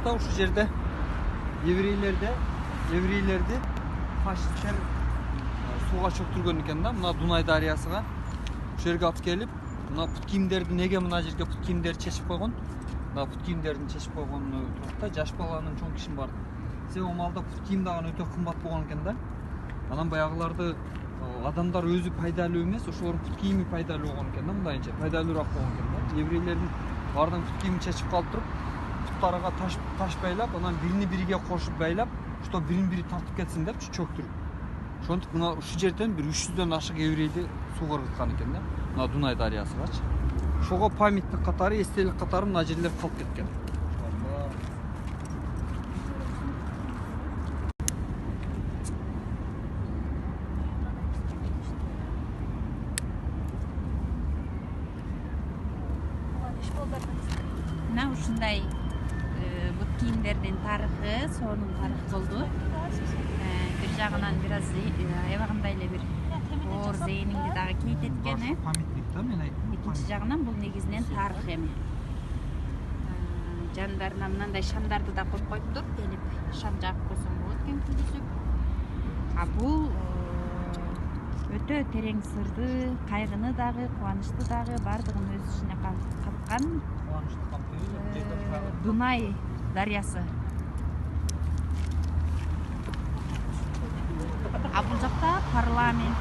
да ушул жерде еврейлерди фашисттер сууга чөктүргөн экен да. Мына Дунай дарыясына ушул жерге алып келип, мына пут кийимдерди неге мына жерге пут кийимдерди чечип койгон? Мына пут кийимдердин чечип койгону турат да, жаш баланын чоң кишинин баардыгы. Себеби о маалда пут кийим дагы өтө кымбат болгон экен да. Анан баягыларды адамдар өзү пайдалуу эмес, ошолордун пут кийими пайдалуу болгон экен да, мындайынча пайдалуураак болгон экен да. Еврейлердин баардыгын пут кийимин чечип калып туруп, путтарга таш байлап, анан биrini бириге кошуп байлап, что бирин бири тартып кетсин деп чөктүрүп. Ошентип мына ушул жерден бир 300дөн ашык еврейди сууга ыргыткан экен да. Мына Дунай дарыясыгачы. Ошого памятник катары, эстелик катары мына жерлер калып кеткен. Мына ушундай бут кийимдердин тарыхы, сонун тарых болду. Бир жагынан бир аз аябагандай эле бир оор зээниңди дагы кейтеткени. Памятник да, мен айттым. Экинчи жагынан бул негизинен тарых эми. Жандарына мындай шамдарды да коюп коюптур, келип шам жагып койсоң болот экен күндүзү. А бул өтө терең сырды, кайгыны дагы, кубанычты дагы баардыгын өз ичине капкан Дунай дарыясы. А бул жакта парламент